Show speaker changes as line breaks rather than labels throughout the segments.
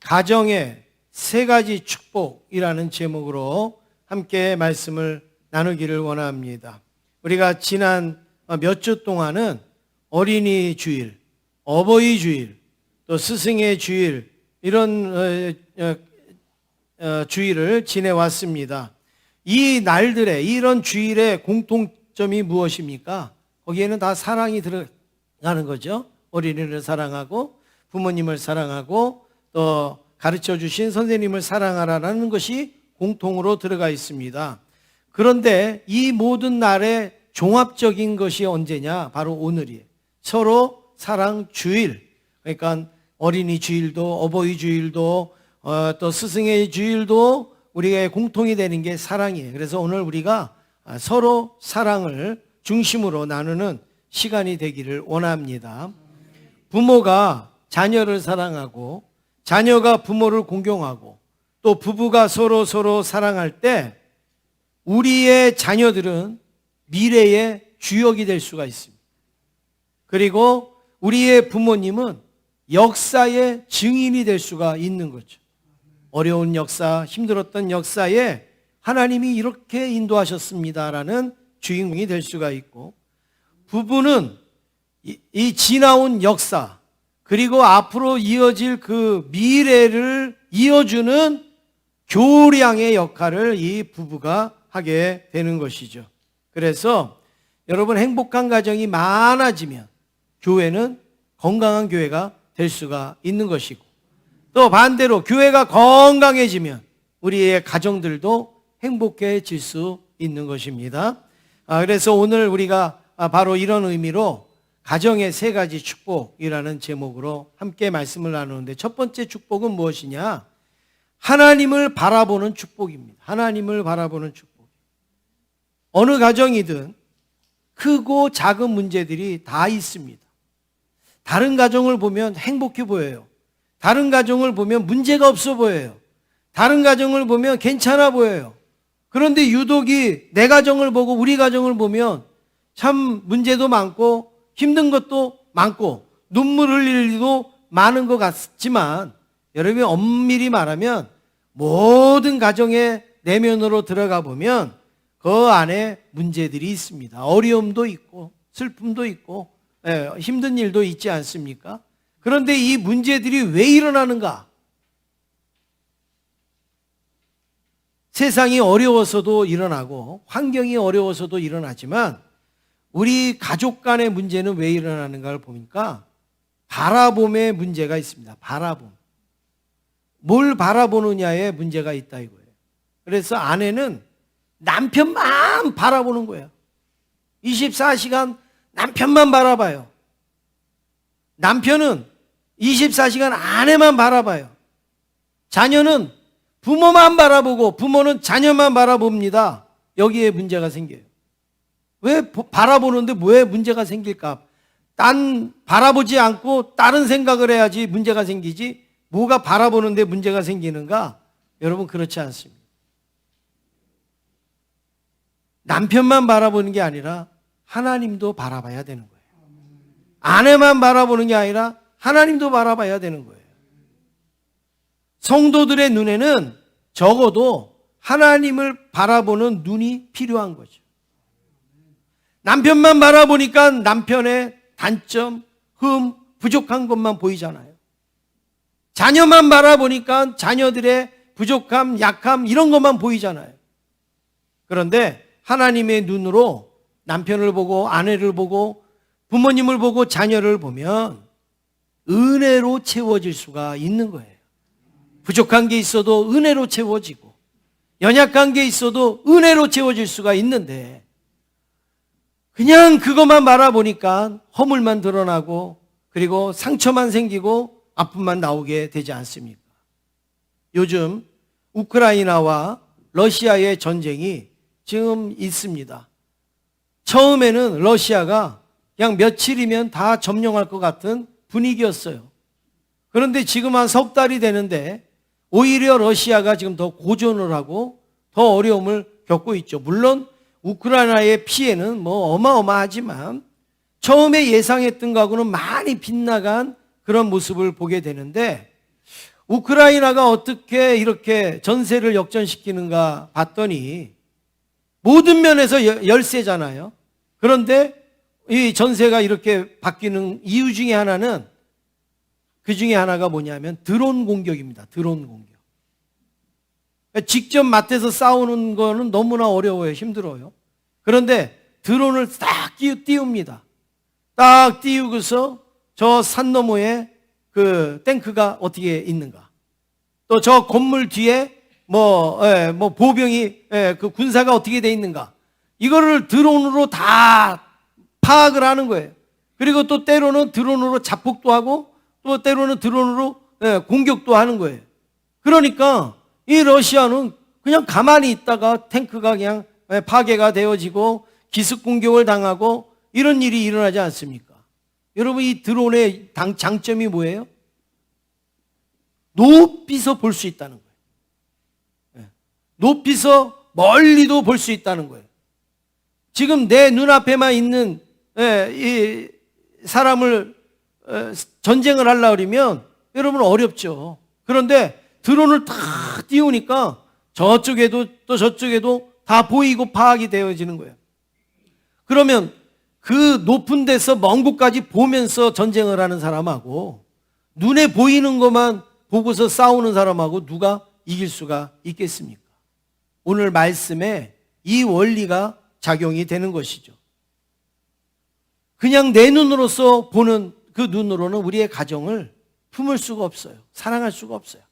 가정의 세 가지 축복이라는 제목으로 함께 말씀을 나누기를 원합니다. 우리가 지난 몇 주 동안은 어린이 주일, 어버이 주일, 또 스승의 주일 이런 주일을 지내왔습니다. 이 날들에 이런 주일의 공통점이 무엇입니까? 거기에는 다 사랑이 들어가는 거죠. 어린이를 사랑하고 부모님을 사랑하고 또 가르쳐 주신 선생님을 사랑하라는 것이 공통으로 들어가 있습니다. 그런데 이 모든 날의 종합적인 것이 언제냐? 바로 오늘이에요. 서로 사랑 주일. 그러니까 어린이 주일도 어버이 주일도 또 스승의 주일도 우리가 공통이 되는 게 사랑이에요. 그래서 오늘 우리가 서로 사랑을 중심으로 나누는 시간이 되기를 원합니다. 부모가 자녀를 사랑하고 자녀가 부모를 공경하고 또 부부가 서로 사랑할 때 우리의 자녀들은 미래의 주역이 될 수가 있습니다. 그리고 우리의 부모님은 역사의 증인이 될 수가 있는 거죠. 어려운 역사, 힘들었던 역사에 하나님이 이렇게 인도하셨습니다라는 주인공이 될 수가 있고, 부부는 이 지나온 역사 그리고 앞으로 이어질 그 미래를 이어주는 교량의 역할을 이 부부가 하게 되는 것이죠. 그래서 여러분, 행복한 가정이 많아지면 교회는 건강한 교회가 될 수가 있는 것이고, 또 반대로 교회가 건강해지면 우리의 가정들도 행복해질 수 있는 것입니다. 그래서 오늘 우리가 바로 이런 의미로 가정의 세 가지 축복이라는 제목으로 함께 말씀을 나누는데, 첫 번째 축복은 무엇이냐? 하나님을 바라보는 축복입니다. 하나님을 바라보는 축복. 어느 가정이든 크고 작은 문제들이 다 있습니다. 다른 가정을 보면 행복해 보여요. 다른 가정을 보면 문제가 없어 보여요. 다른 가정을 보면 괜찮아 보여요. 그런데 유독이 내 가정을 보고 우리 가정을 보면 참 문제도 많고 힘든 것도 많고 눈물 흘릴 일도 많은 것 같지만, 여러분이 엄밀히 말하면 모든 가정의 내면으로 들어가 보면 그 안에 문제들이 있습니다. 어려움도 있고 슬픔도 있고 힘든 일도 있지 않습니까? 그런데 이 문제들이 왜 일어나는가? 세상이 어려워서도 일어나고 환경이 어려워서도 일어나지만 우리 가족 간의 문제는 왜 일어나는가를 보니까 바라봄의 문제가 있습니다. 바라봄. 뭘 바라보느냐에 문제가 있다 이거예요. 그래서 아내는 남편만 바라보는 거예요. 24시간 남편만 바라봐요. 남편은 24시간 아내만 바라봐요. 자녀는 부모만 바라보고 부모는 자녀만 바라봅니다. 여기에 문제가 생겨요. 왜 바라보는데 왜 문제가 생길까? 딴 바라보지 않고 다른 생각을 해야지 문제가 생기지, 뭐가 바라보는데 문제가 생기는가? 여러분, 그렇지 않습니다. 남편만 바라보는 게 아니라 하나님도 바라봐야 되는 거예요. 아내만 바라보는 게 아니라 하나님도 바라봐야 되는 거예요. 성도들의 눈에는 적어도 하나님을 바라보는 눈이 필요한 거죠. 남편만 바라보니까 남편의 단점, 부족한 것만 보이잖아요. 자녀만 바라보니까 자녀들의 부족함, 약함 이런 것만 보이잖아요. 그런데 하나님의 눈으로 남편을 보고 아내를 보고 부모님을 보고 자녀를 보면 은혜로 채워질 수가 있는 거예요. 부족한 게 있어도 은혜로 채워지고 연약한 게 있어도 은혜로 채워질 수가 있는데, 그냥 그것만 바라보니까 허물만 드러나고 그리고 상처만 생기고 아픔만 나오게 되지 않습니까? 요즘 우크라이나와 러시아의 전쟁이 지금 있습니다. 처음에는 러시아가 그냥 며칠이면 다 점령할 것 같은 분위기였어요. 그런데 지금 한 석 달이 되는데 오히려 러시아가 지금 더 고전을 하고 더 어려움을 겪고 있죠. 물론 우크라이나의 피해는 뭐 어마어마하지만 처음에 예상했던 것하고는 많이 빗나간 그런 모습을 보게 되는데, 우크라이나가 어떻게 이렇게 전세를 역전시키는가 봤더니 모든 면에서 열세잖아요. 그런데 이 전세가 이렇게 바뀌는 이유 중에 하나는, 그 중에 하나가 뭐냐면 드론 공격입니다. 드론 공격. 직접 맞대서 싸우는 거는 너무나 어려워요. 힘들어요. 그런데 드론을 딱 띄웁니다. 딱 띄우고서 저 산 너머에 그 탱크가 어떻게 있는가, 또 저 건물 뒤에 보병이, 그 군사가 어떻게 돼 있는가, 이거를 드론으로 다 파악을 하는 거예요. 그리고 또 때로는 드론으로 자폭도 하고 또 때로는 드론으로 공격도 하는 거예요. 그러니까 이 러시아는 그냥 가만히 있다가 탱크가 그냥 파괴가 되어지고 기습 공격을 당하고 이런 일이 일어나지 않습니까? 여러분, 이 드론의 장점이 뭐예요? 높이서 볼 수 있다는 거예요. 높이서 멀리도 볼 수 있다는 거예요. 지금 내 눈앞에만 있는 이 사람을 전쟁을 하려고 그러면 여러분 어렵죠. 그런데 드론을 다 띄우니까 저쪽에도 또 저쪽에도 다 보이고 파악이 되어지는 거예요. 그러면 그 높은 데서 먼 곳까지 보면서 전쟁을 하는 사람하고 눈에 보이는 것만 보고서 싸우는 사람하고 누가 이길 수가 있겠습니까? 오늘 말씀에 이 원리가 작용이 되는 것이죠. 그냥 내 눈으로서 보는 그 눈으로는 우리의 가정을 품을 수가 없어요. 사랑할 수가 없어요.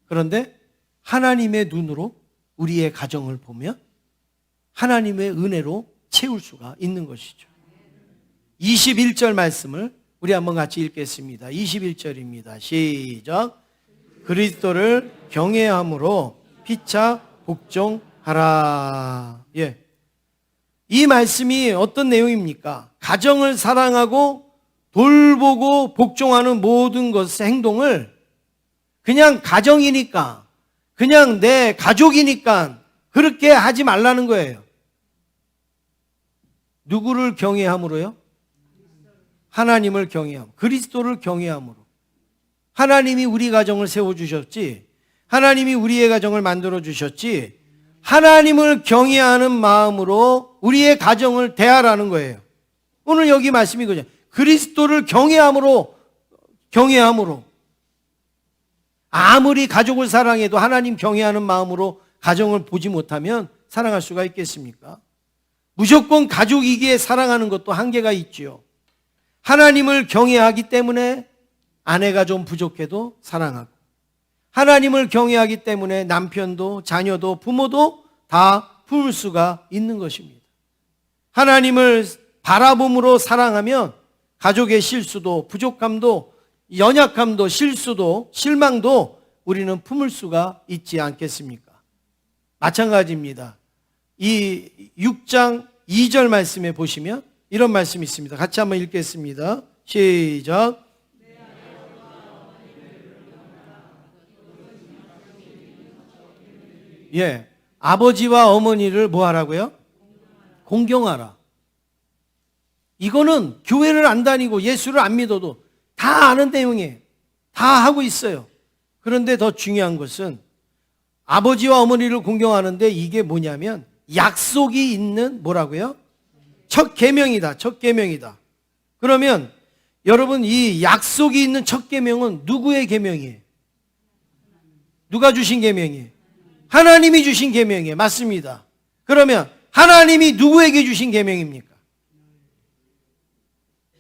그런데 하나님의 눈으로 우리의 가정을 보면 하나님의 은혜로 채울 수가 있는 것이죠. 21절 말씀을 우리 한번 같이 읽겠습니다. 21절입니다. 시작. 그리스도를 경외함으로 피차 복종하라. 예. 이 말씀이 어떤 내용입니까? 가정을 사랑하고 돌보고 복종하는 모든 것의 행동을 그냥 가정이니까, 그냥 내 가족이니까 그렇게 하지 말라는 거예요. 누구를 경외함으로요? 하나님을 경외함, 그리스도를 경외함으로. 하나님이 우리 가정을 세워주셨지, 하나님이 우리의 가정을 만들어주셨지, 하나님을 경외하는 마음으로 우리의 가정을 대하라는 거예요. 오늘 여기 말씀이 그죠. 그리스도를 경외함으로. 아무리 가족을 사랑해도 하나님 경외하는 마음으로 가정을 보지 못하면 사랑할 수가 있겠습니까? 무조건 가족이기에 사랑하는 것도 한계가 있지요. 하나님을 경외하기 때문에 아내가 좀 부족해도 사랑하고, 하나님을 경외하기 때문에 남편도 자녀도 부모도 다 품을 수가 있는 것입니다. 하나님을 바라봄으로 사랑하면 가족의 실수도 부족함도 연약함도 실수도 실망도 우리는 품을 수가 있지 않겠습니까? 마찬가지입니다. 이 6장 2절 말씀에 보시면 이런 말씀이 있습니다. 같이 한번 읽겠습니다. 시작. 예, 아버지와 어머니를 뭐 하라고요? 공경하라. 이거는 교회를 안 다니고 예수를 안 믿어도 다 아는 내용이에요. 다 하고 있어요. 그런데 더 중요한 것은 아버지와 어머니를 공경하는데 이게 뭐냐면 약속이 있는 뭐라고요? 첫 계명이다. 첫 계명이다. 그러면 여러분, 이 약속이 있는 첫 계명은 누구의 계명이에요? 누가 주신 계명이에요? 하나님이 주신 계명이에요. 맞습니다. 그러면 하나님이 누구에게 주신 계명입니까?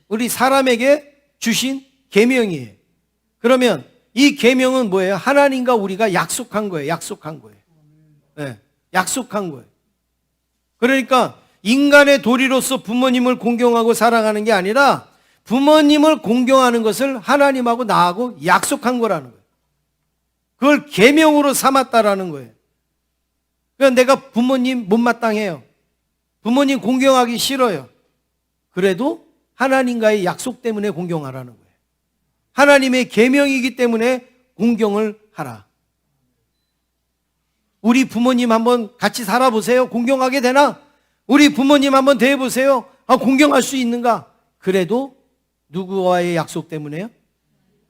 우리 사람에게 주신 계명이에요. 그러면 이 계명은 뭐예요? 하나님과 우리가 약속한 거예요. 약속한 거예요. 네, 약속한 거예요. 그러니까 인간의 도리로서 부모님을 공경하고 사랑하는 게 아니라 부모님을 공경하는 것을 하나님하고 나하고 약속한 거라는 거예요. 그걸 계명으로 삼았다라는 거예요. 그러니까 내가 부모님 못마땅해요. 부모님 공경하기 싫어요. 그래도 하나님과의 약속 때문에 공경하라는 거예요. 하나님의 계명이기 때문에 공경을 하라. 우리 부모님 한번 같이 살아보세요. 공경하게 되나? 우리 부모님 한번 대해보세요. 공경할 수 있는가? 그래도 누구와의 약속 때문에요?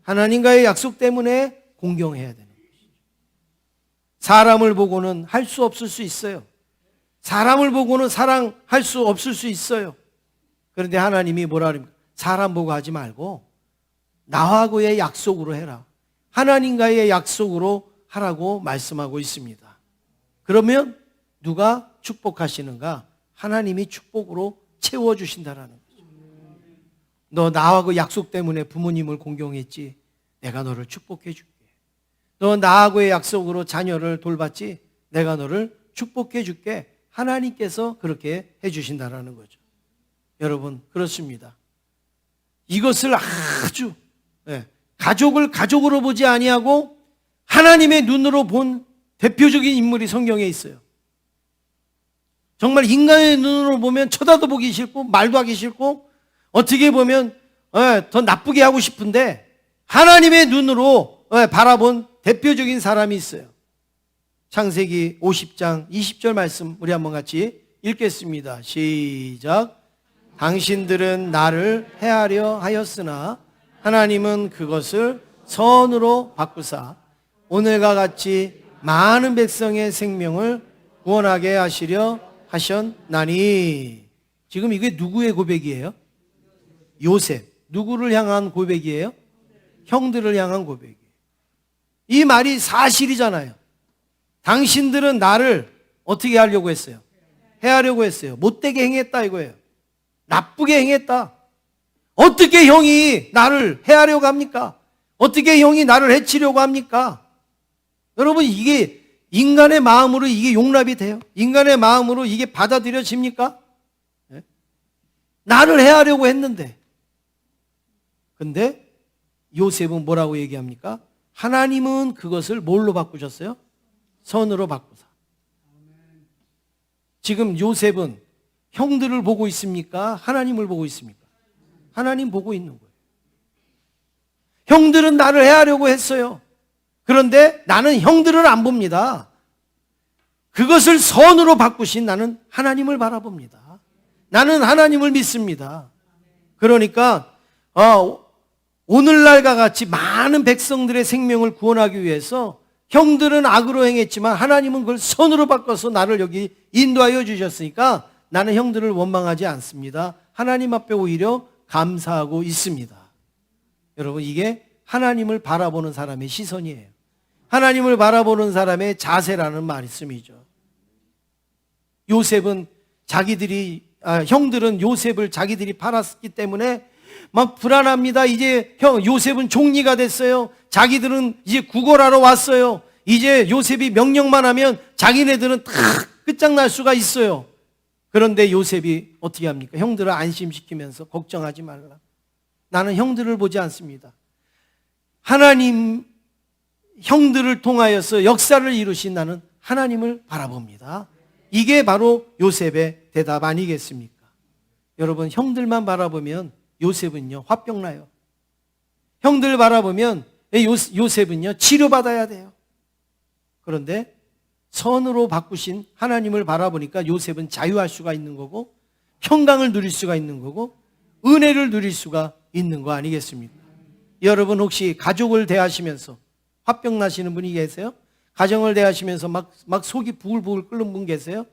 하나님과의 약속 때문에 공경해야 되는 것이죠. 사람을 보고는 할 수 없을 수 있어요. 사람을 보고는 사랑할 수 없을 수 있어요. 그런데 하나님이 뭐라 그럽니까? 사람 보고 하지 말고 나하고의 약속으로 해라. 하나님과의 약속으로 하라고 말씀하고 있습니다. 그러면 누가 축복하시는가? 하나님이 축복으로 채워주신다라는 거죠. 너 나하고 약속 때문에 부모님을 공경했지? 내가 너를 축복해 줄게. 너 나하고의 약속으로 자녀를 돌봤지? 내가 너를 축복해 줄게. 하나님께서 그렇게 해주신다라는 거죠. 여러분, 그렇습니다. 이것을 아주 가족을 가족으로 보지 아니하고 하나님의 눈으로 본 대표적인 인물이 성경에 있어요. 정말 인간의 눈으로 보면 쳐다도 보기 싫고 말도 하기 싫고 어떻게 보면 더 나쁘게 하고 싶은데 하나님의 눈으로 바라본 대표적인 사람이 있어요. 창세기 50장 20절 말씀 우리 한번 같이 읽겠습니다. 시작. 당신들은 나를 해하려 하였으나 하나님은 그것을 선으로 바꾸사 오늘과 같이 많은 백성의 생명을 구원하게 하시려 하셨나니. 지금 이게 누구의 고백이에요? 요셉. 누구를 향한 고백이에요? 형들을 향한 고백이에요. 이 말이 사실이잖아요. 당신들은 나를 어떻게 하려고 했어요? 해하려고 했어요. 못되게 행했다 이거예요. 나쁘게 행했다. 어떻게 형이 나를 해하려고 합니까? 어떻게 형이 나를 해치려고 합니까? 여러분, 이게 인간의 마음으로 이게 용납이 돼요? 인간의 마음으로 이게 받아들여집니까? 네? 나를 해하려고 했는데. 근데 요셉은 뭐라고 얘기합니까? 하나님은 그것을 뭘로 바꾸셨어요? 선으로 바꾸사. 지금 요셉은 형들을 보고 있습니까? 하나님을 보고 있습니까? 하나님 보고 있는 거예요. 형들은 나를 해하려고 했어요. 그런데 나는 형들을 안 봅니다. 그것을 선으로 바꾸신 나는 하나님을 바라봅니다. 나는 하나님을 믿습니다. 그러니까 오늘날과 같이 많은 백성들의 생명을 구원하기 위해서 형들은 악으로 행했지만 하나님은 그걸 선으로 바꿔서 나를 여기 인도하여 주셨으니까 나는 형들을 원망하지 않습니다. 하나님 앞에 오히려 감사하고 있습니다. 여러분, 이게 하나님을 바라보는 사람의 시선이에요. 하나님을 바라보는 사람의 자세라는 말씀이죠. 요셉은 형들은 요셉을 자기들이 팔았기 때문에 막 불안합니다. 이제 요셉은 종리가 됐어요. 자기들은 이제 구걸하러 왔어요. 이제 요셉이 명령만 하면 자기네들은 다 끝장날 수가 있어요. 그런데 요셉이 어떻게 합니까? 형들을 안심시키면서 걱정하지 말라. 나는 형들을 보지 않습니다. 하나님 형들을 통하여서 역사를 이루신 나는 하나님을 바라봅니다. 이게 바로 요셉의 대답 아니겠습니까? 여러분, 형들만 바라보면 요셉은요 화병 나요. 형들 바라보면 요셉은요 치료받아야 돼요. 그런데 선으로 바꾸신 하나님을 바라보니까 요셉은 자유할 수가 있는 거고 평강을 누릴 수가 있는 거고 은혜를 누릴 수가 있는 거 아니겠습니까? 여러분, 혹시 가족을 대하시면서 화병 나시는 분이 계세요? 가정을 대하시면서 막 속이 부글부글 끓는 분 계세요?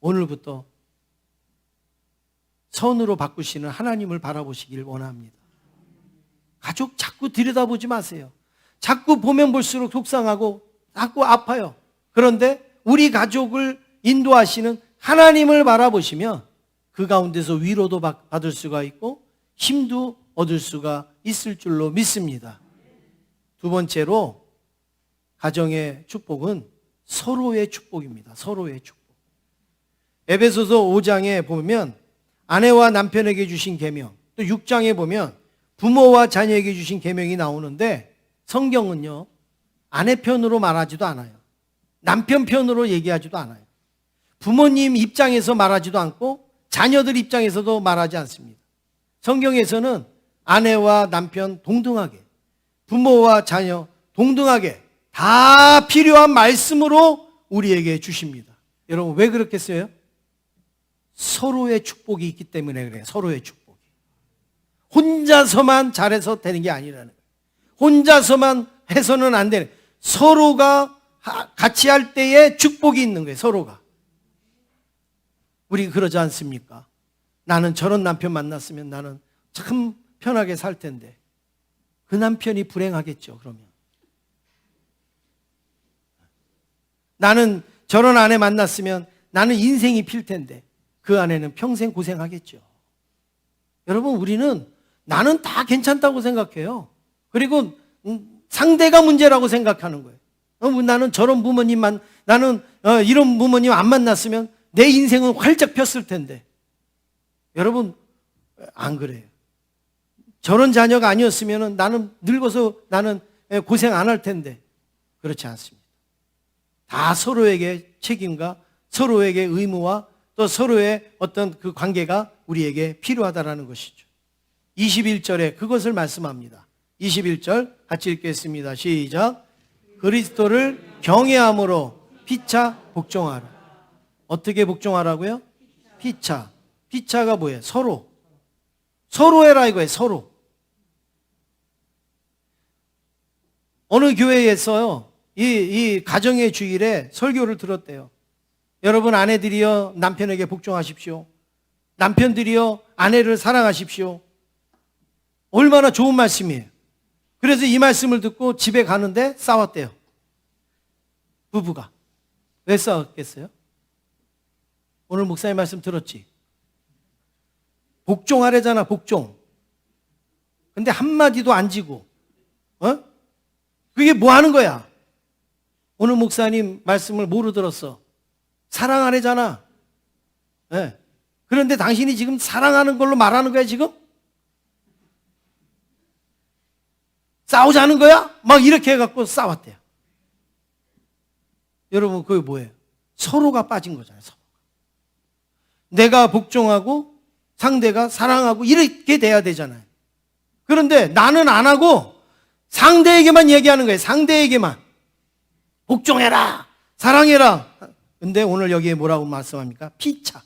오늘부터 선으로 바꾸시는 하나님을 바라보시길 원합니다. 가족 자꾸 들여다보지 마세요. 자꾸 보면 볼수록 속상하고 자꾸 아파요. 그런데 우리 가족을 인도하시는 하나님을 바라보시면 그 가운데서 위로도 받을 수가 있고 힘도 얻을 수가 있을 줄로 믿습니다. 두 번째로 가정의 축복은 서로의 축복입니다. 서로의 축복. 에베소서 5장에 보면 아내와 남편에게 주신 계명, 또 6장에 보면 부모와 자녀에게 주신 계명이 나오는데 성경은요 아내 편으로 말하지도 않아요. 남편 편으로 얘기하지도 않아요. 부모님 입장에서 말하지도 않고 자녀들 입장에서도 말하지 않습니다. 성경에서는 아내와 남편 동등하게, 부모와 자녀 동등하게 다 필요한 말씀으로 우리에게 주십니다. 여러분, 왜 그렇겠어요? 서로의 축복이 있기 때문에 그래요. 서로의 축복이. 혼자서만 잘해서 되는 게 아니라는 거예요. 혼자서만 해서는 안 되는, 서로가 같이 할 때에 축복이 있는 거예요. 서로가. 우리 그러지 않습니까? 나는 저런 남편 만났으면 나는 참 편하게 살 텐데 그 남편이 불행하겠죠. 그러면 나는 저런 아내 만났으면 나는 인생이 필 텐데 그 아내는 평생 고생하겠죠. 여러분, 우리는 나는 다 괜찮다고 생각해요. 그리고 상대가 문제라고 생각하는 거예요. 나는 저런 부모님만, 나는 이런 부모님 안 만났으면 내 인생은 활짝 폈을 텐데. 여러분, 안 그래요. 저런 자녀가 아니었으면 나는 늙어서 나는 고생 안 할 텐데. 그렇지 않습니다. 다 서로에게 책임과 서로에게 의무와 또 서로의 어떤 그 관계가 우리에게 필요하다라는 것이죠. 21절에 그것을 말씀합니다. 21절 같이 읽겠습니다. 시작. 그리스도를 경외함으로 피차 복종하라. 어떻게 복종하라고요? 피차. 피차가 뭐예요? 서로. 서로 해라 이거예요. 서로. 어느 교회에서요, 이 가정의 주일에 설교를 들었대요. 여러분 아내들이여 남편에게 복종하십시오. 남편들이여 아내를 사랑하십시오. 얼마나 좋은 말씀이에요. 그래서 이 말씀을 듣고 집에 가는데 싸웠대요. 부부가. 왜 싸웠겠어요? 오늘 목사님 말씀 들었지? 복종하래잖아, 복종. 근데 한마디도 안 지고, 그게 뭐 하는 거야? 오늘 목사님 말씀을 뭐로 들었어? 사랑하래잖아. 네. 그런데 당신이 지금 사랑하는 걸로 말하는 거야, 지금? 싸우자는 거야? 막 이렇게 해갖고 싸웠대요. 여러분, 그게 뭐예요? 서로가 빠진 거잖아요, 서로가. 내가 복종하고 상대가 사랑하고 이렇게 돼야 되잖아요. 그런데 나는 안 하고 상대에게만 얘기하는 거예요. 상대에게만. 복종해라. 사랑해라. 근데 오늘 여기에 뭐라고 말씀합니까? 피차.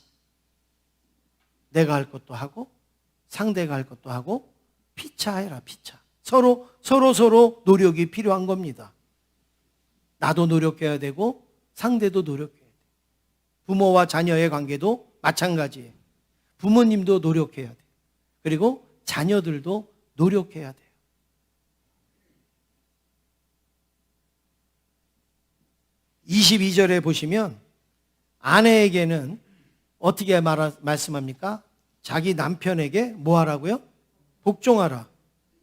내가 할 것도 하고 상대가 할 것도 하고 피차해라. 피차. 서로 노력이 필요한 겁니다. 나도 노력해야 되고 상대도 노력해야 돼요. 부모와 자녀의 관계도 마찬가지예요. 부모님도 노력해야 돼요. 그리고 자녀들도 노력해야 돼요. (22절에) 보시면 아내에게는 어떻게 말씀합니까? 자기 남편에게 뭐 하라고요? 복종하라.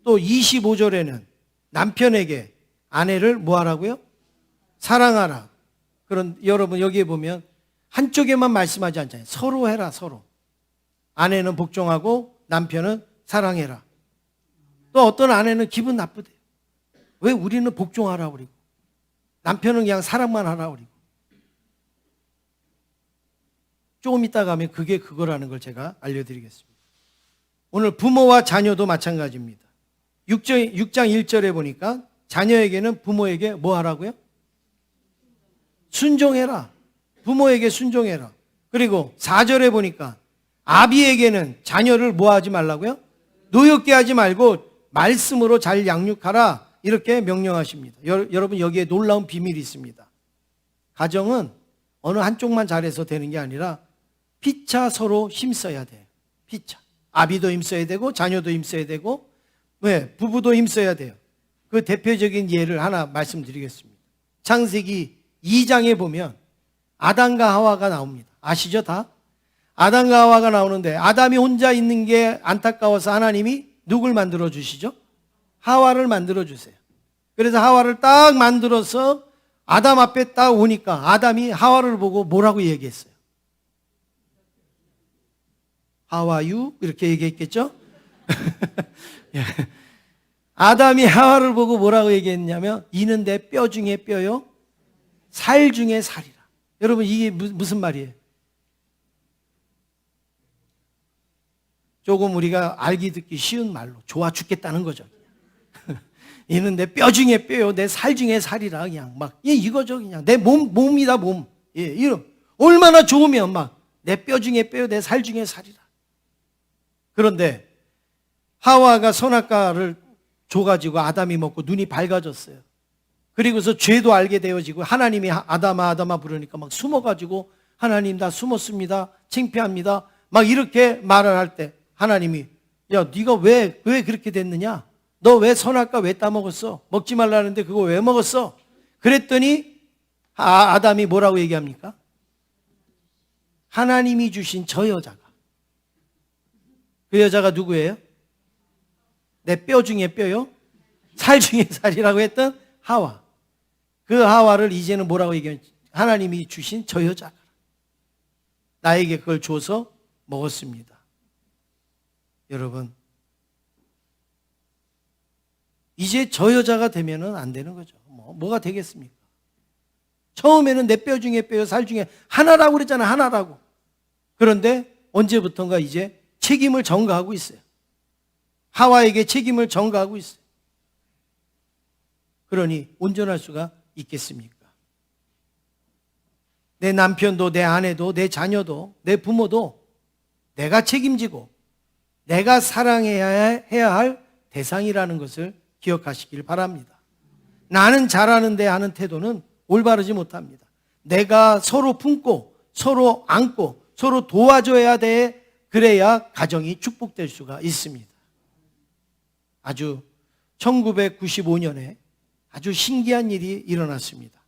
또 25절에는 남편에게 아내를 뭐 하라고요? 사랑하라. 그런, 여러분 여기에 보면 한쪽에만 말씀하지 않잖아요. 서로 해라, 서로. 아내는 복종하고 남편은 사랑해라. 또 어떤 아내는 기분 나쁘대요. 왜 우리는 복종하라 그러고 남편은 그냥 사랑만 하라 그러고. 조금 이따 가면 그게 그거라는 걸 제가 알려드리겠습니다. 오늘 부모와 자녀도 마찬가지입니다. 6장 1절에 보니까 자녀에게는 부모에게 뭐 하라고요? 순종해라. 부모에게 순종해라. 그리고 4절에 보니까 아비에게는 자녀를 뭐 하지 말라고요? 노엽게 하지 말고 말씀으로 잘 양육하라. 이렇게 명령하십니다. 여러분 여기에 놀라운 비밀이 있습니다. 가정은 어느 한쪽만 잘해서 되는 게 아니라 피차 서로 힘써야 돼요. 피차. 아비도 힘써야 되고 자녀도 힘써야 되고 부부도 힘써야 돼요. 그 대표적인 예를 하나 말씀드리겠습니다. 창세기 2장에 보면 아담과 하와가 나옵니다. 아시죠 다? 아담과 하와가 나오는데 아담이 혼자 있는 게 안타까워서 하나님이 누굴 만들어 주시죠? 하와를 만들어 주세요. 그래서 하와를 딱 만들어서 아담 앞에 딱 오니까 아담이 하와를 보고 뭐라고 얘기했어요? 하와유? 이렇게 얘기했겠죠? 아담이 하와를 보고 뭐라고 얘기했냐면 이는 내 뼈 중에 뼈요 살 중에 살이라. 여러분 이게 무슨 말이에요? 조금 우리가 알기 듣기 쉬운 말로 좋아 죽겠다는 거죠. 이는 내 뼈 중에 뼈요 내 살 중에 살이라. 그냥 막 이거죠. 그냥 내 몸이다 몸. 이런 얼마나 좋으면 막 내 뼈 중에 뼈요 내 살 중에 살이라. 그런데 하와가 선악과를 줘가지고 아담이 먹고 눈이 밝아졌어요. 그리고서 죄도 알게 되어지고 하나님이 아담아 아담아 부르니까 막 숨어가지고 하나님 나 숨었습니다. 창피합니다. 막 이렇게 말을 할 때 하나님이 야 네가 왜 그렇게 됐느냐? 너 왜 선악과 왜 따먹었어? 먹지 말라는데 그거 왜 먹었어? 그랬더니 아담이 뭐라고 얘기합니까? 하나님이 주신 저 여자가. 그 여자가 누구예요? 내 뼈 중에 뼈요? 살 중에 살이라고 했던 하와. 그 하와를 이제는 뭐라고 얘기하면 하나님이 주신 저 여자가 나에게 그걸 줘서 먹었습니다. 여러분, 이제 저 여자가 되면은 안 되는 거죠. 뭐가 되겠습니까? 처음에는 내 뼈 중에 뼈요, 살 중에 하나라고 그랬잖아요. 하나라고. 그런데 언제부턴가 이제 책임을 전가하고 있어요. 하와에게 책임을 전가하고 있어요. 그러니 온전할 수가 있겠습니까? 내 남편도 내 아내도 내 자녀도 내 부모도 내가 책임지고 내가 사랑해야 할 대상이라는 것을 기억하시길 바랍니다. 나는 잘하는데 하는 태도는 올바르지 못합니다. 내가 서로 품고 서로 안고 서로 도와줘야 돼. 그래야 가정이 축복될 수가 있습니다. 아주 1995년에 아주 신기한 일이 일어났습니다.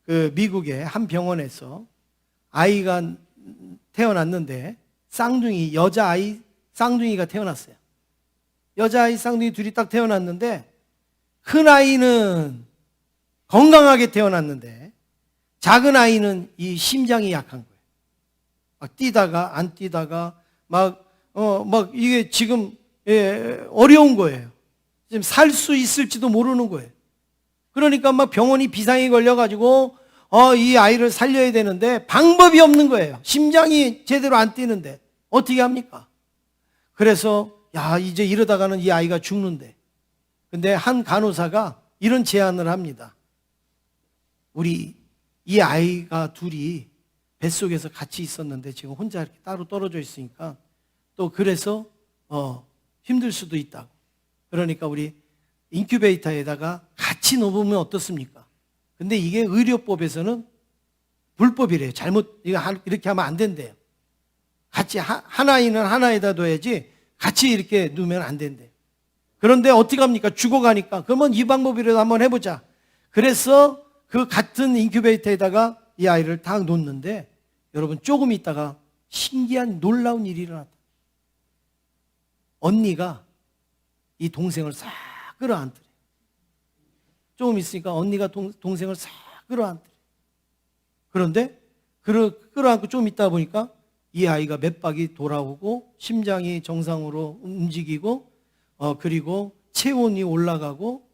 그 미국의 한 병원에서 아이가 태어났는데 쌍둥이 여자아이 쌍둥이가 태어났어요. 여자아이 쌍둥이 둘이 딱 태어났는데 큰 아이는 건강하게 태어났는데 작은 아이는 이 심장이 약한 거예요. 막 뛰다가 안 뛰다가 막 이게 지금 어려운 거예요. 지금 살 수 있을지도 모르는 거예요. 그러니까 막 병원이 비상이 걸려가지고 이 아이를 살려야 되는데 방법이 없는 거예요. 심장이 제대로 안 뛰는데 어떻게 합니까? 그래서 야 이제 이러다가는 이 아이가 죽는데 근데 한 간호사가 이런 제안을 합니다. 우리 이 아이가 둘이 뱃속에서 같이 있었는데 지금 혼자 이렇게 따로 떨어져 있으니까 또 그래서 힘들 수도 있다고. 그러니까 우리 인큐베이터에다가 같이 넣으면 어떻습니까? 근데 이게 의료법에서는 불법이래요. 이렇게 하면 안 된대요. 같이 한 아이는 하나에다 둬야지 같이 이렇게 넣으면 안 된대요. 그런데 어떻게 합니까? 죽어가니까 그러면 이 방법이라도 한번 해보자. 그래서 그 같은 인큐베이터에다가 이 아이를 딱 놓는데 여러분 조금 있다가 신기한 놀라운 일이 일어났다. 언니가 이 동생을 싹 끌어안더래. 조금 있으니까 언니가 동생을 싹 끌어안더래. 그런데 끌어안고 좀 있다 보니까 이 아이가 맥박이 돌아오고 심장이 정상으로 움직이고 그리고 체온이 올라가고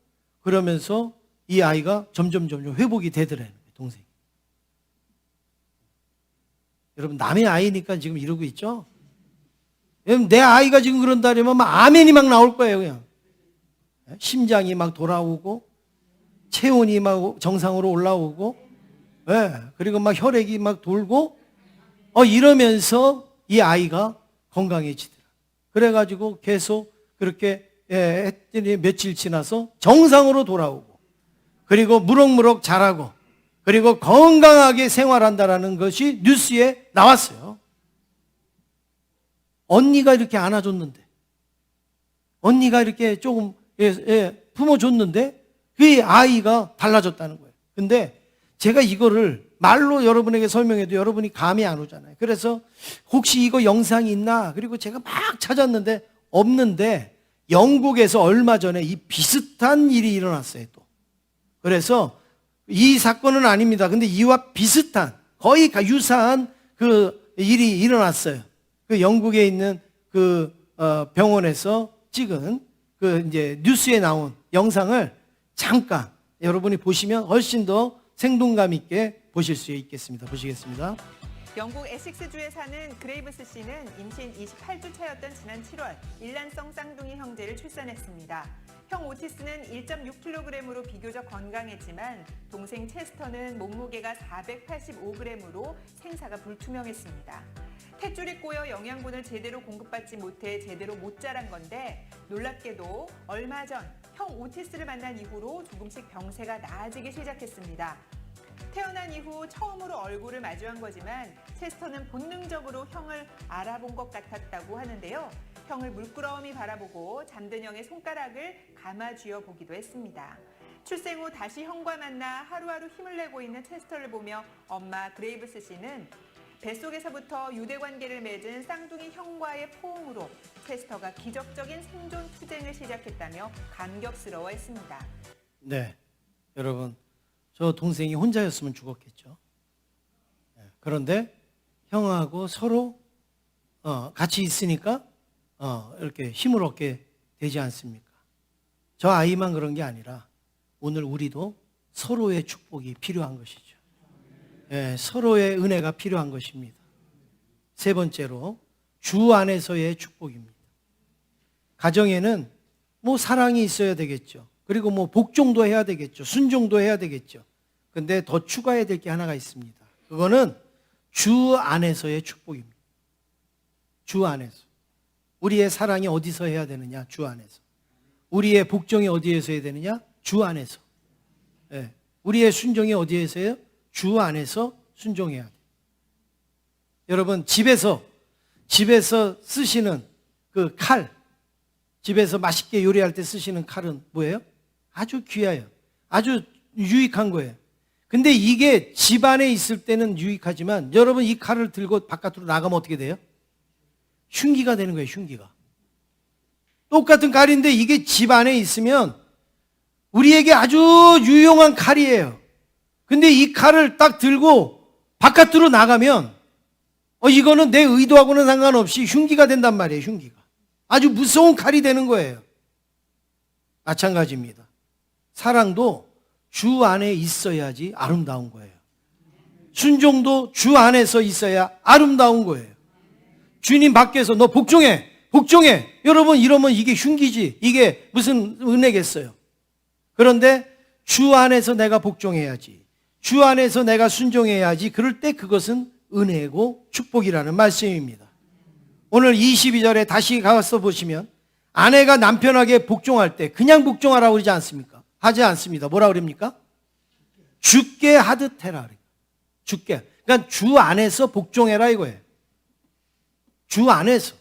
그러면서 이 아이가 점점 회복이 되더라고요. 동생이. 여러분 남의 아이니까 지금 이러고 있죠? 내 아이가 지금 그런다면 막 아멘이 막 나올 거예요. 그냥 심장이 막 돌아오고 체온이 막 정상으로 올라오고 그리고 막 혈액이 막 돌고 이러면서 이 아이가 건강해지더라. 그래가지고 계속 그렇게 했더니 며칠 지나서 정상으로 돌아오고 그리고 무럭무럭 자라고 그리고 건강하게 생활한다라는 것이 뉴스에 나왔어요. 언니가 이렇게 안아줬는데 언니가 이렇게 조금 품어줬는데 그 아이가 달라졌다는 거예요. 근데 제가 이거를 말로 여러분에게 설명해도 여러분이 감이 안 오잖아요. 그래서 혹시 이거 영상이 있나? 그리고 제가 막 찾았는데 없는데 영국에서 얼마 전에 이 비슷한 일이 일어났어요. 또. 그래서 이 사건은 아닙니다. 근데 이와 비슷한 거의 유사한 그 일이 일어났어요. 그 영국에 있는 그 병원에서 찍은 그 이제 뉴스에 나온 영상을 잠깐 여러분이 보시면 훨씬 더 생동감 있게 보실 수 있겠습니다. 보시겠습니다.
영국 에식스주에 사는 그레이브스 씨는 임신 28주 차였던 지난 7월 일란성 쌍둥이 형제를 출산했습니다. 형 오티스는 1.6kg으로 비교적 건강했지만 동생 체스터는 몸무게가 485g으로 생사가 불투명했습니다. 탯줄이 꼬여 영양분을 제대로 공급받지 못해 제대로 못 자란 건데 놀랍게도 얼마 전 형 오티스를 만난 이후로 조금씩 병세가 나아지기 시작했습니다. 태어난 이후 처음으로 얼굴을 마주한 거지만 체스터는 본능적으로 형을 알아본 것 같았다고 하는데요. 형을 물끄러미 바라보고 잠든 형의 손가락을 감아 쥐어 보기도 했습니다. 출생 후 다시 형과 만나 하루하루 힘을 내고 있는 체스터를 보며 엄마 그레이브스 씨는 뱃속에서부터 유대관계를 맺은 쌍둥이 형과의 포옹으로 체스터가 기적적인 생존 투쟁을 시작했다며 감격스러워했습니다.
네, 여러분, 저 동생이 혼자였으면 죽었겠죠. 그런데 형하고 서로 같이 있으니까 이렇게 힘을 얻게 되지 않습니까? 저 아이만 그런 게 아니라 오늘 우리도 서로의 축복이 필요한 것이죠. 서로의 은혜가 필요한 것입니다. 세 번째로 주 안에서의 축복입니다. 가정에는 뭐 사랑이 있어야 되겠죠. 그리고 뭐 복종도 해야 되겠죠. 순종도 해야 되겠죠. 근데 더 추가해야 될 게 하나가 있습니다. 그거는 주 안에서의 축복입니다. 주 안에서. 우리의 사랑이 어디서 해야 되느냐? 주 안에서. 우리의 복종이 어디에서 해야 되느냐? 주 안에서. 우리의 순종이 어디에서요? 주 안에서 순종해야 돼요. 여러분, 집에서 쓰시는 그 칼, 집에서 맛있게 요리할 때 쓰시는 칼은 뭐예요? 아주 귀해요. 아주 유익한 거예요. 근데 이게 집 안에 있을 때는 유익하지만 여러분 이 칼을 들고 바깥으로 나가면 어떻게 돼요? 흉기가 되는 거예요, 흉기가. 똑같은 칼인데 이게 집 안에 있으면 우리에게 아주 유용한 칼이에요. 근데 이 칼을 딱 들고 바깥으로 나가면 이거는 내 의도하고는 상관없이 흉기가 된단 말이에요, 흉기가. 아주 무서운 칼이 되는 거예요. 마찬가지입니다. 사랑도 주 안에 있어야지 아름다운 거예요. 순종도 주 안에서 있어야 아름다운 거예요. 주님 밖에서 너 복종해. 여러분 이러면 이게 흉기지. 이게 무슨 은혜겠어요. 그런데 주 안에서 내가 복종해야지. 주 안에서 내가 순종해야지. 그럴 때 그것은 은혜고 축복이라는 말씀입니다. 오늘 22절에 다시 가서 보시면 아내가 남편에게 복종할 때 그냥 복종하라고 그러지 않습니까? 하지 않습니다. 뭐라 그럽니까? 주께 하듯 해라. 주께. 그러니까 주 안에서 복종해라 이거예요. 주 안에서.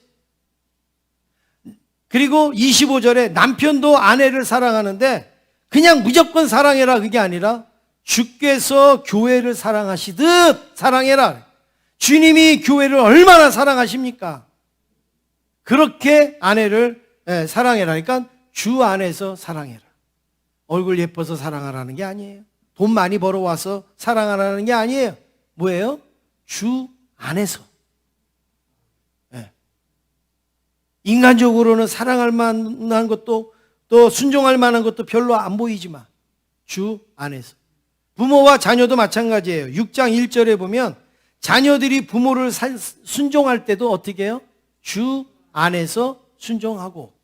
그리고 25절에 남편도 아내를 사랑하는데 그냥 무조건 사랑해라 그게 아니라 주께서 교회를 사랑하시듯 사랑해라. 주님이 교회를 얼마나 사랑하십니까? 그렇게 아내를 사랑해라. 그러니까 주 안에서 사랑해라. 얼굴 예뻐서 사랑하라는 게 아니에요. 돈 많이 벌어와서 사랑하라는 게 아니에요. 뭐예요? 주 안에서. 인간적으로는 사랑할 만한 것도 또 순종할 만한 것도 별로 안 보이지만 주 안에서. 부모와 자녀도 마찬가지예요. 6장 1절에 보면 자녀들이 부모를 순종할 때도 어떻게 해요? 주 안에서 순종하고.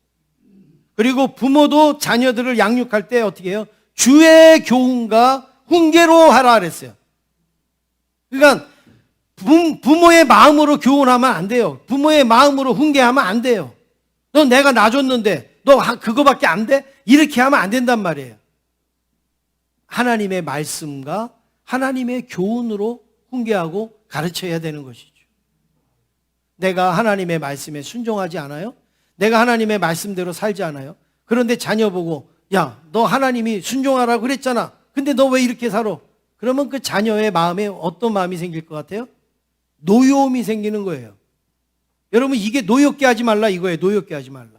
그리고 부모도 자녀들을 양육할 때 어떻게 해요? 주의 교훈과 훈계로 하라 그랬어요. 그러니까 부모의 마음으로 교훈하면 안 돼요. 부모의 마음으로 훈계하면 안 돼요. 너 내가 놔줬는데 너 그거밖에 안 돼? 이렇게 하면 안 된단 말이에요. 하나님의 말씀과 하나님의 교훈으로 훈계하고 가르쳐야 되는 것이죠. 내가 하나님의 말씀에 순종하지 않아요? 내가 하나님의 말씀대로 살지 않아요? 그런데 자녀 보고 야, 너 하나님이 순종하라고 그랬잖아. 근데 너 왜 이렇게 살아? 그러면 그 자녀의 마음에 어떤 마음이 생길 것 같아요? 노여움이 생기는 거예요. 여러분 이게 노엽게 하지 말라 이거예요. 노엽게 하지 말라.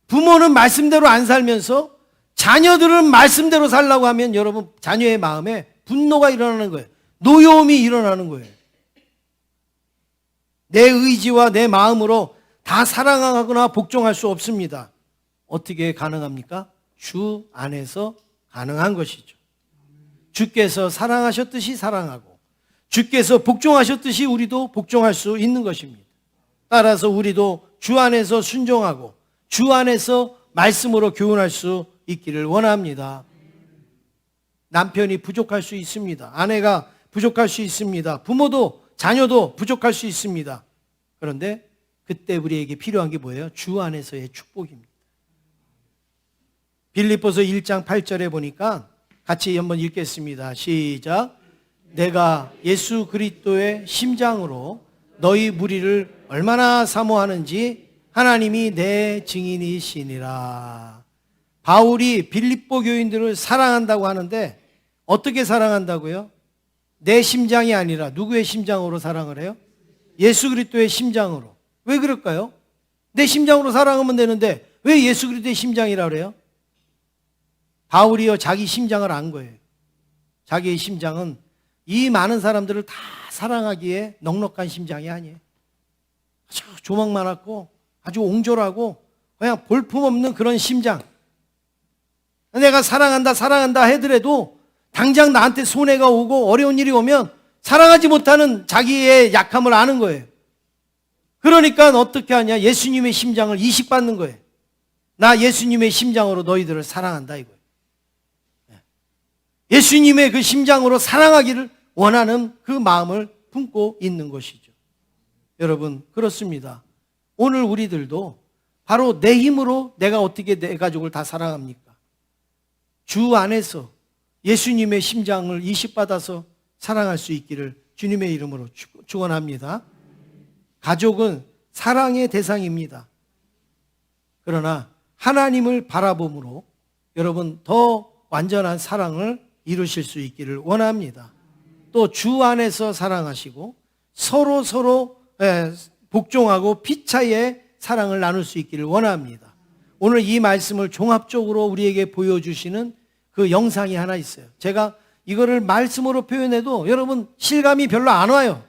부모는 말씀대로 안 살면서 자녀들은 말씀대로 살라고 하면 여러분 자녀의 마음에 분노가 일어나는 거예요. 노여움이 일어나는 거예요. 내 의지와 내 마음으로 다 사랑하거나 복종할 수 없습니다. 어떻게 가능합니까? 주 안에서 가능한 것이죠. 주께서 사랑하셨듯이 사랑하고 주께서 복종하셨듯이 우리도 복종할 수 있는 것입니다. 따라서 우리도 주 안에서 순종하고 주 안에서 말씀으로 교훈할 수 있기를 원합니다. 남편이 부족할 수 있습니다. 아내가 부족할 수 있습니다. 부모도 자녀도 부족할 수 있습니다. 그런데 그때 우리에게 필요한 게 뭐예요? 주 안에서의 축복입니다. 빌립보서 1장 8절에 보니까 같이 한번 읽겠습니다. 시작. 내가 예수 그리스도의 심장으로 너희 무리를 얼마나 사모하는지 하나님이 내 증인이시니라. 바울이 빌립보 교인들을 사랑한다고 하는데 어떻게 사랑한다고요? 내 심장이 아니라 누구의 심장으로 사랑을 해요? 예수 그리스도의 심장으로. 왜 그럴까요? 내 심장으로 사랑하면 되는데 왜 예수 그리스도의 심장이라 그래요? 바울이요 자기 심장을 안 거예요. 자기의 심장은 이 많은 사람들을 다 사랑하기에 넉넉한 심장이 아니에요. 아주 조망 많았고 아주 옹졸하고 그냥 볼품없는 그런 심장. 내가 사랑한다 하더라도 당장 나한테 손해가 오고 어려운 일이 오면 사랑하지 못하는 자기의 약함을 아는 거예요. 그러니까 어떻게 하냐? 예수님의 심장을 이식받는 거예요. 나 예수님의 심장으로 너희들을 사랑한다 이거예요. 예수님의 그 심장으로 사랑하기를 원하는 그 마음을 품고 있는 것이죠. 여러분 그렇습니다. 오늘 우리들도 바로 내 힘으로 내가 어떻게 내 가족을 다 사랑합니까? 주 안에서 예수님의 심장을 이식받아서 사랑할 수 있기를 주님의 이름으로 축원합니다. 가족은 사랑의 대상입니다. 그러나 하나님을 바라봄으로 여러분 더 완전한 사랑을 이루실 수 있기를 원합니다. 또 주 안에서 사랑하시고 서로 복종하고 피차의 사랑을 나눌 수 있기를 원합니다. 오늘 이 말씀을 종합적으로 우리에게 보여주시는 그 영상이 하나 있어요. 제가 이거를 말씀으로 표현해도 여러분 실감이 별로 안 와요.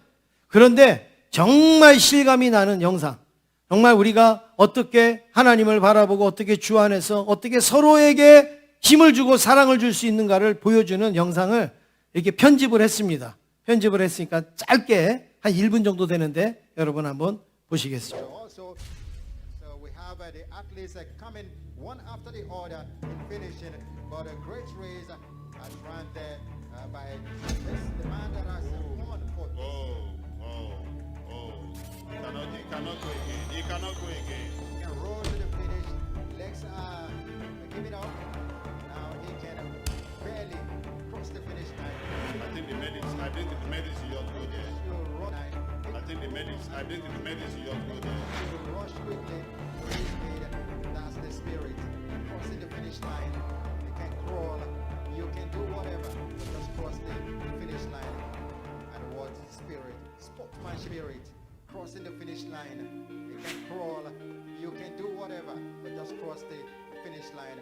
그런데 정말 실감이 나는 영상. 정말 우리가 어떻게 하나님을 바라보고 어떻게 주 안에서 어떻게 서로에게 힘을 주고 사랑을 줄 수 있는가를 보여주는 영상을 이렇게 편집을 했습니다. 편집을 했으니까 짧게 한 1분 정도 되는데 여러분 한번 보시겠습니다.
Also, so we have the athletes coming one after the other in finishing, but a great race as run there by this the man that has won for
He cannot go again. He cannot go again.
can roll to the finish. Legs give it up. Now he can barely cross the finish line.
I think the medics you ought to go there.
You run.
I think the medics you ought to go there.
You rush quickly. Speed. That's the spirit. Crossing the finish line. You can crawl. You can do whatever. But just cross the finish line. And what spirit? Sportsmanship spirit. Crossing the finish line. You can crawl. You can do whatever. But just cross the finish line.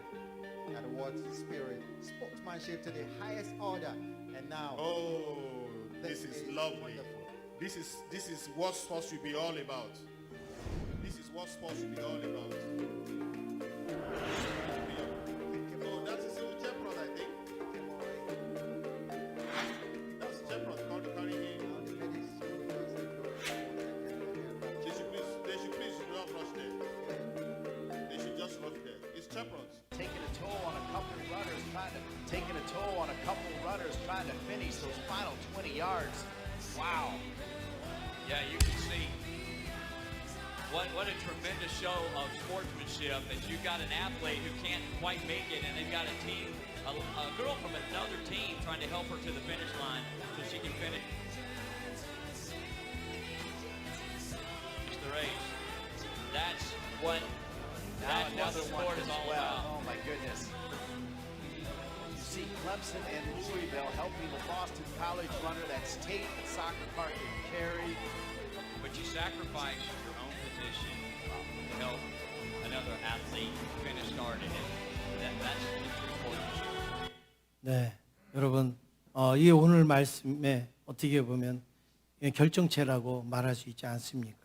And what spirit? Sportsmanship to the highest order. And now.
Oh, this is lovely.
Wonderful.
This is what sports should be all about. This is what sports should be all about. Oh, that is a Chepron, I think. That's Chepron carrying him. They should please not rush there. They should just rush there. It's Chepron's.
Taking a toll on a couple runners trying to finish those final 20 yards. Wow.
Yeah, you can see what a tremendous show of sportsmanship that you've got an athlete who can't quite make it, and they've got a team, a girl from another team trying to help her to the finish line so she can finish the race. That's what the sport is all about.
Oh my goodness. You see Clemson and Louisville helping the Boston College runner. That's Tate and Soccer Park and Carey.
But you sacrifice your own position to help another athlete finish started. That's the true sportsmanship.
네, 여러분 이 오늘 말씀에 어떻게 보면 결정체라고 말할 수 있지 않습니까?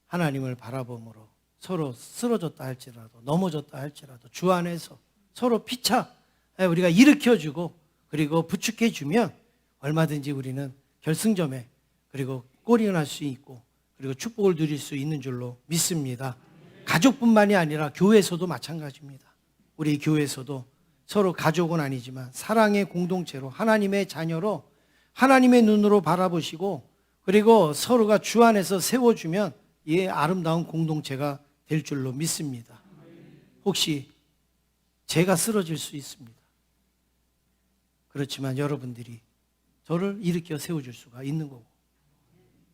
하나님을 바라봄으로 서로 쓰러졌다 할지라도 넘어졌다 할지라도 주 안에서 서로 피차 우리가 일으켜주고 그리고 부축해주면 얼마든지 우리는 결승점에 그리고 골인할 수 있고 그리고 축복을 누릴 수 있는 줄로 믿습니다. 가족뿐만이 아니라 교회에서도 마찬가지입니다. 우리 교회에서도 서로 가족은 아니지만 사랑의 공동체로 하나님의 자녀로 하나님의 눈으로 바라보시고 그리고 서로가 주 안에서 세워주면 이 아름다운 공동체가 될 줄로 믿습니다. 혹시 제가 쓰러질 수 있습니다. 그렇지만 여러분들이 저를 일으켜 세워줄 수가 있는 거고,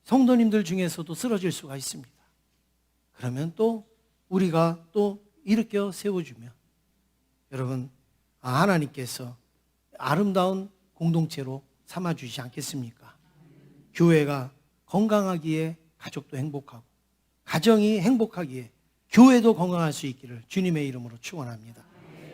성도님들 중에서도 쓰러질 수가 있습니다. 그러면 또 우리가 또 일으켜 세워주면 여러분, 하나님께서 아름다운 공동체로 삼아주시지 않겠습니까? 교회가 건강하기에 가족도 행복하고, 가정이 행복하기에 교회도 건강할 수 있기를 주님의 이름으로 축원합니다.